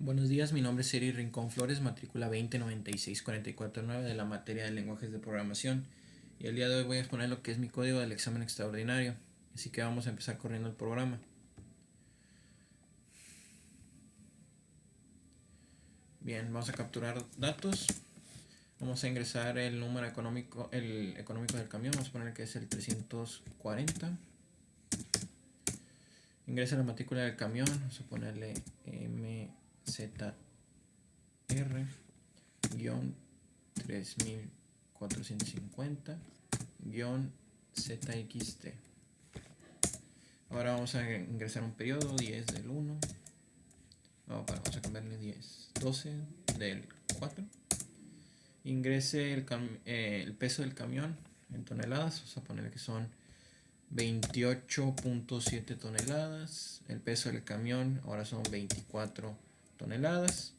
Buenos días, mi nombre es Eri Rincón Flores, matrícula 2096449 de la materia de lenguajes de programación. Y el día de hoy voy a exponer lo que es mi código del examen extraordinario. Así que vamos a empezar corriendo el programa. Bien, vamos a capturar datos. Vamos a ingresar el número económico, el económico del camión. Vamos a poner que es el 340. Ingresa la matrícula del camión. Vamos a ponerle MZR-3450-ZXT. Ahora vamos a ingresar un periodo 10 del 1. Vamos a cambiarle 10, 12 del 4. Ingrese el peso del camión en toneladas. Vamos a ponerle que son 28.7 toneladas. El peso del camión ahora son 24 toneladas.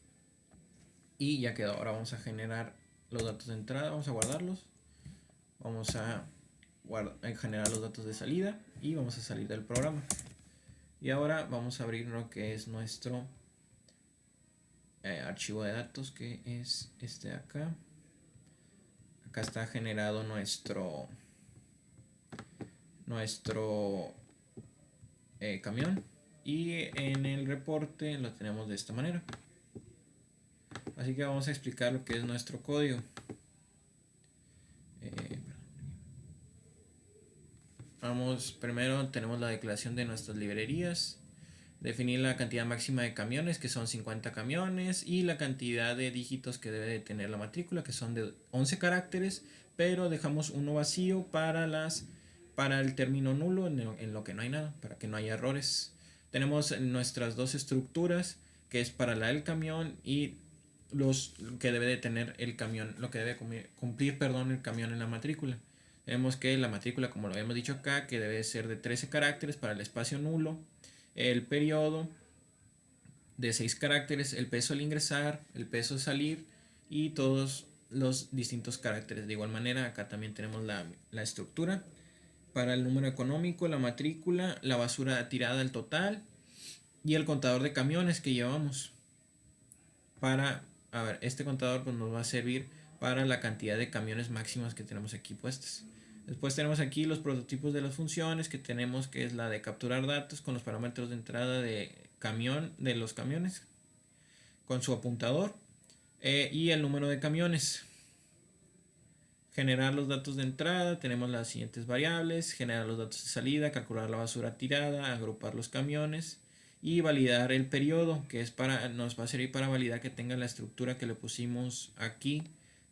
Y ya quedó. Ahora vamos a generar los datos de entrada. Vamos a guardarlos. Vamos a generar los datos de salida. Y vamos a salir del programa. Y ahora vamos a abrir lo que es nuestro archivo de datos, que es este de acá. Acá está generado nuestro camión, y en el reporte lo tenemos de esta manera. Así que vamos a explicar lo que es nuestro código. Primero tenemos la declaración de nuestras librerías. Definir la cantidad máxima de camiones, que son 50 camiones, y la cantidad de dígitos que debe de tener la matrícula, que son de 11 caracteres, pero dejamos uno vacío para el término nulo, en lo que no hay nada, para que no haya errores. Tenemos nuestras dos estructuras, que es para la del camión y los que debe de tener el camión, lo que debe cumplir el camión en la matrícula. Vemos que la matrícula, como lo habíamos dicho acá, que debe ser de 13 caracteres para el espacio nulo, el periodo de 6 caracteres, el peso al ingresar, el peso al salir y todos los distintos caracteres. De igual manera, acá también tenemos la estructura para el número económico, la matrícula, la basura tirada al total y el contador de camiones que llevamos. Este contador pues nos va a servir para la cantidad de camiones máximos que tenemos aquí puestas. Después tenemos aquí los prototipos de las funciones que tenemos, que es la de capturar datos con los parámetros de entrada de los camiones con su apuntador, y el número de camiones. Generar los datos de entrada, tenemos las siguientes variables: generar los datos de salida, calcular la basura tirada, agrupar los camiones y validar el periodo, que nos va a servir para validar que tenga la estructura que le pusimos aquí,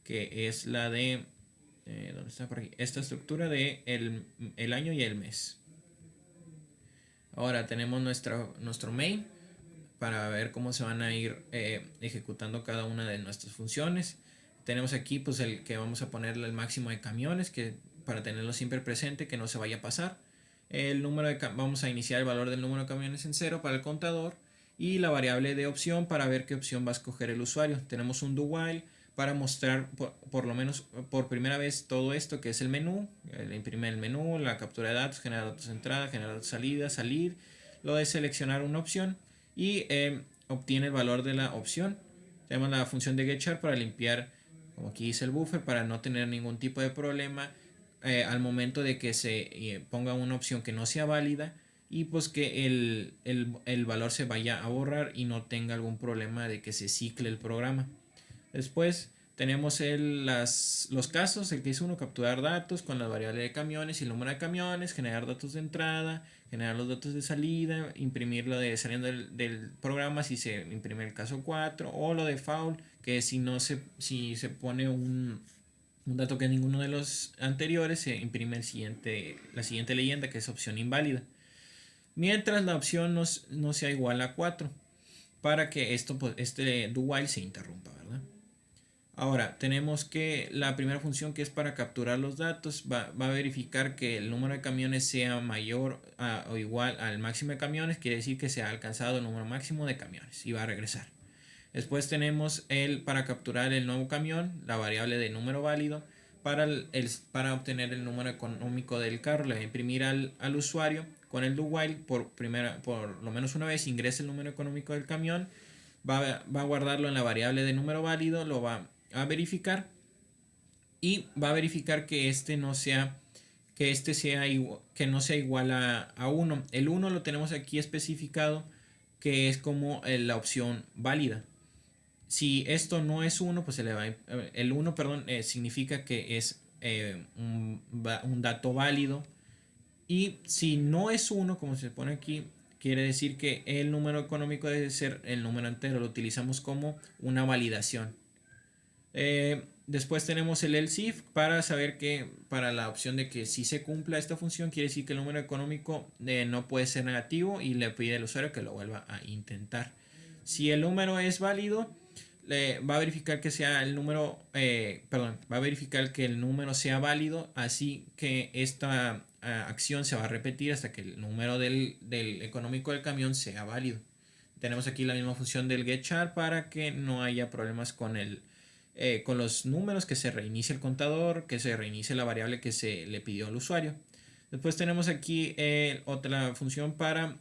que es la de ¿dónde está? Por aquí. Esta estructura de el año y el mes. Ahora tenemos nuestro main para ver cómo se van a ir ejecutando cada una de nuestras funciones. Tenemos aquí pues el que vamos a ponerle el máximo de camiones, que para tenerlo siempre presente, que no se vaya a pasar. Vamos a iniciar el valor del número de camiones en 0 para el contador, y la variable de opción para ver qué opción va a escoger el usuario. Tenemos un do while para mostrar por lo menos por primera vez todo esto, que es el menú, imprimir el menú, la captura de datos, generar datos de entrada, generar datos de salida, salir, lo de seleccionar una opción, y obtiene el valor de la opción. Tenemos la función de getChar para limpiar, como aquí dice, el buffer, para no tener ningún tipo de problema al momento de que se ponga una opción que no sea válida, y pues que el valor se vaya a borrar y no tenga algún problema de que se cicle el programa. Después tenemos los casos: el case 1, capturar datos con la variable de camiones y el número de camiones, generar datos de entrada, generar los datos de salida, imprimir lo de saliendo del programa si se imprime el caso 4, o lo de foul, que es si se pone un dato que es ninguno de los anteriores, se imprime la siguiente leyenda, que es opción inválida, mientras la opción no sea igual a 4, para que este do while se interrumpa, ¿verdad? Ahora tenemos que la primera función, que es para capturar los datos, va a verificar que el número de camiones sea mayor o igual al máximo de camiones, quiere decir que se ha alcanzado el número máximo de camiones, y va a regresar. Después tenemos para capturar el nuevo camión, la variable de número válido, para obtener el número económico del carro. Le va a imprimir al usuario con el do while por lo menos una vez ingrese el número económico del camión, va a guardarlo en la variable de número válido, lo va a verificar y va a verificar que que no sea igual a 1. El 1 lo tenemos aquí especificado, que es como la opción válida. Si esto no es 1, pues el 1, perdón, significa que es un dato válido. Y si no es 1, como se pone aquí, quiere decir que el número económico debe ser el número entero. Lo utilizamos como una validación. Después tenemos el else if para saber que para la opción de que si se cumpla esta función, quiere decir que el número económico no puede ser negativo y le pide al usuario que lo vuelva a intentar. Si el número es válido, va a verificar que sea el número, va a verificar que el número sea válido, así que esta acción se va a repetir hasta que el número del económico del camión sea válido. Tenemos aquí la misma función del getChar para que no haya problemas con los números, que se reinicie el contador, que se reinicie la variable que se le pidió al usuario. Después tenemos aquí otra función para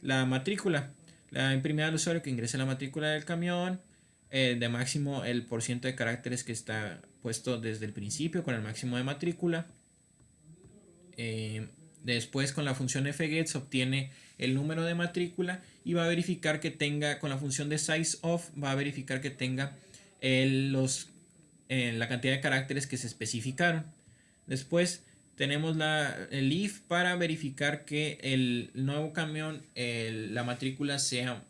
la matrícula. La imprimida al usuario que ingrese la matrícula del camión, de máximo el % de caracteres que está puesto desde el principio con el máximo de matrícula. Después con la función fget se obtiene el número de matrícula y va a verificar que tenga, con la función de sizeOf, va a verificar que tenga la cantidad de caracteres que se especificaron. Después tenemos el if para verificar que el nuevo camión, la matrícula sea,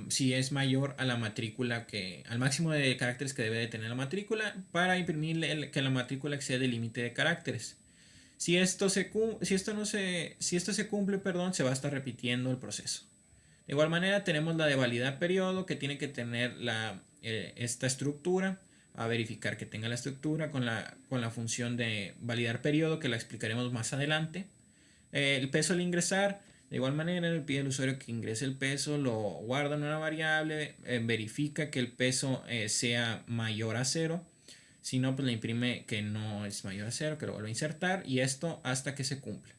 si es mayor a la matrícula al máximo de caracteres que debe de tener la matrícula, para imprimirle que la matrícula excede el límite de caracteres. Si esto se cumple, perdón, se va a estar repitiendo el proceso. De igual manera tenemos la de validar periodo, que tiene que tener esta estructura, a verificar que tenga la estructura con la función de validar periodo, que la explicaremos más adelante. El peso al ingresar, de igual manera le pide al usuario que ingrese el peso, lo guarda en una variable, verifica que el peso sea mayor a 0. Si no, pues le imprime que no es mayor a 0, que lo vuelve a insertar, y esto hasta que se cumpla.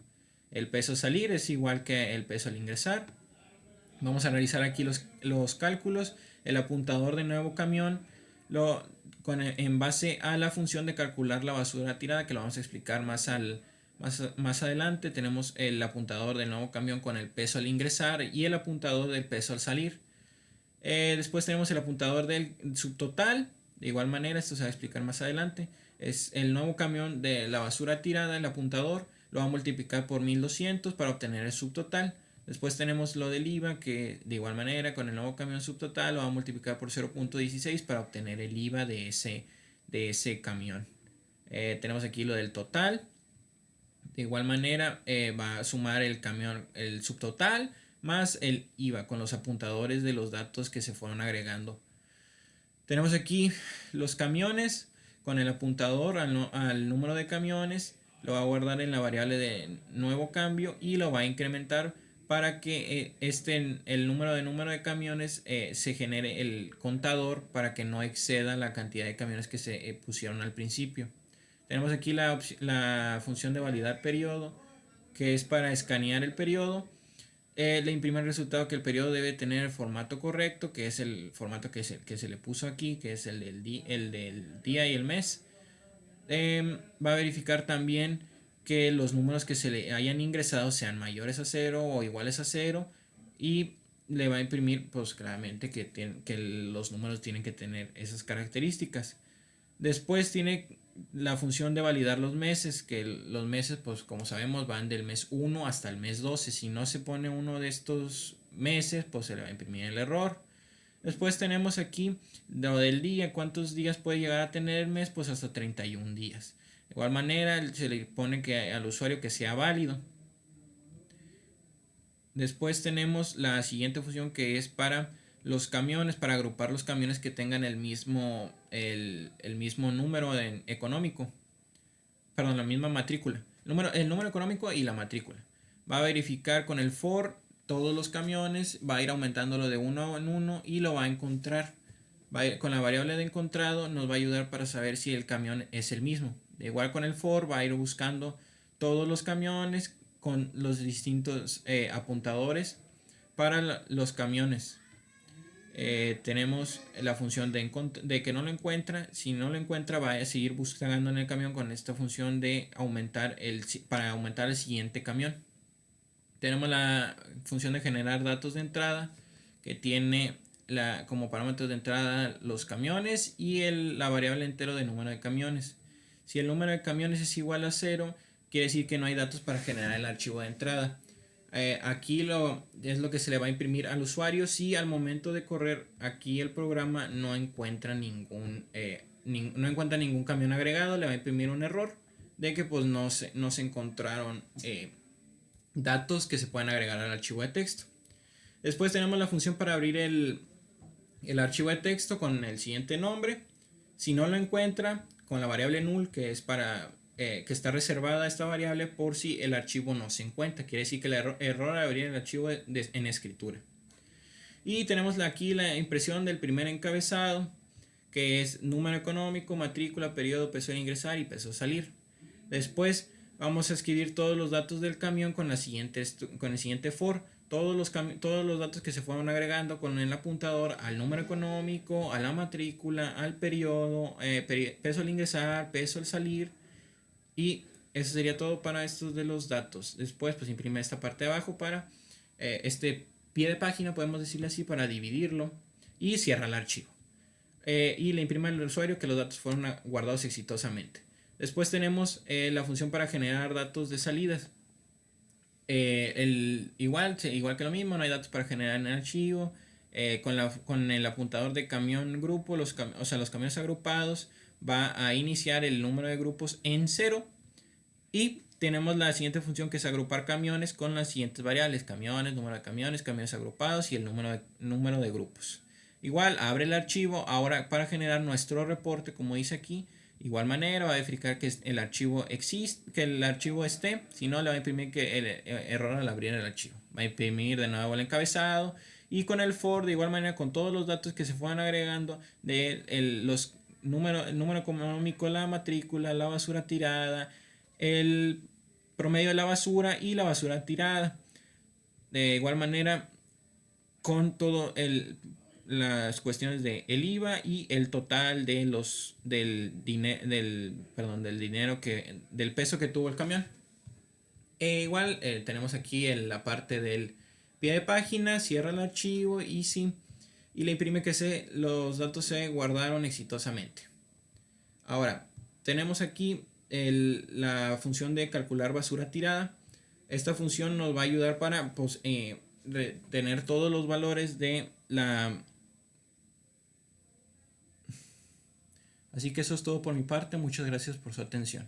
El peso salir es igual que el peso al ingresar. Vamos a realizar aquí los cálculos. El apuntador de nuevo camión, en base a la función de calcular la basura tirada, que lo vamos a explicar más adelante, tenemos el apuntador del nuevo camión con el peso al ingresar y el apuntador del peso al salir. Después tenemos el apuntador del subtotal. De igual manera, esto se va a explicar más adelante. Es el nuevo camión de la basura tirada, el apuntador lo va a multiplicar por 1200 para obtener el subtotal. Después tenemos lo del IVA, que de igual manera con el nuevo camión subtotal lo va a multiplicar por 0.16 para obtener el IVA de ese camión. Tenemos aquí lo del total. De igual manera va a sumar el subtotal más el IVA con los apuntadores de los datos que se fueron agregando. Tenemos aquí los camiones con el apuntador al número de camiones. Lo va a guardar en la variable de nuevo cambio y lo va a incrementar para que el número de camiones se genere el contador para que no exceda la cantidad de camiones que se pusieron al principio. Tenemos aquí la función de validar periodo, que es para escanear el periodo. Le imprime el resultado que el periodo debe tener el formato correcto, que es el formato que se le puso aquí, que es el del día y el mes. Va a verificar también que los números que se le hayan ingresado sean mayores a 0 o iguales a 0, y le va a imprimir pues claramente que los números tienen que tener esas características. Después tiene la función de validar los meses, que los meses pues como sabemos van del mes 1 hasta el mes 12. Si no se pone uno de estos meses, pues se le va a imprimir el error. Después tenemos aquí lo del día, cuántos días puede llegar a tener el mes, pues hasta 31 días. De igual manera se le pone al usuario que sea válido. Después tenemos la siguiente función, que es para los camiones, para agrupar los camiones que tengan el mismo número económico. Perdón, la misma matrícula. El número económico y la matrícula. Va a verificar con el for todos los camiones, va a ir aumentándolo de uno en uno y lo va a encontrar. Con la variable de encontrado nos va a ayudar para saber si el camión es el mismo. De igual con el for va a ir buscando todos los camiones con los distintos apuntadores para los camiones. Tenemos la función de que no lo encuentra. Si no lo encuentra, va a seguir buscando en el camión con esta función de para aumentar el siguiente camión. Tenemos la función de generar datos de entrada, que tiene como parámetros de entrada los camiones y la variable entero de número de camiones. Si el número de camiones es igual a 0, quiere decir que no hay datos para generar el archivo de entrada. Aquí es lo que se le va a imprimir al usuario si al momento de correr aquí el programa no encuentra ningún camión agregado. Le va a imprimir un error de que pues no se encontraron datos que se pueden agregar al archivo de texto. Después tenemos la función para abrir el archivo de texto con el siguiente nombre. Si no lo encuentra, con la variable null, que es para que está reservada esta variable por si el archivo no se encuentra. Quiere decir que el error de abrir el archivo en escritura. Y tenemos aquí la impresión del primer encabezado, que es número económico, matrícula, periodo, peso de ingresar y peso de salir. Después vamos a escribir todos los datos del camión con el siguiente for. Todos los datos que se fueron agregando con el apuntador al número económico, a la matrícula, al periodo, peso al ingresar, peso al salir. Y eso sería todo para estos de los datos. Después pues imprime esta parte de abajo para este pie de página, podemos decirle así, para dividirlo, y cierra el archivo. Y le imprime al usuario que los datos fueron guardados exitosamente. Después tenemos la función para generar datos de salidas. Igual que lo mismo, no hay datos para generar en el archivo. Con el apuntador de camión grupo, los camiones agrupados, va a iniciar el número de grupos en 0. Y tenemos la siguiente función, que es agrupar camiones con las siguientes variables: camiones, número de camiones agrupados y el número de grupos. Igual abre el archivo ahora para generar nuestro reporte, como dice aquí. Igual manera va a verificar que el archivo existe, que el archivo esté. Si no, le va a imprimir que el error al abrir el archivo. Va a imprimir de nuevo el encabezado. Y con el for, de igual manera, con todos los datos que se fueran agregando de el número económico, la matrícula, la basura tirada, el promedio de la basura y la basura tirada. De igual manera, con todo las cuestiones de el IVA y el total de del peso que tuvo el camión. Igual tenemos aquí la parte del pie de página, cierra el archivo y le imprime que los datos se guardaron exitosamente. Ahora tenemos aquí la función de calcular basura tirada. Esta función nos va a ayudar para tener todos los valores de la. Así que eso es todo por mi parte. Muchas gracias por su atención.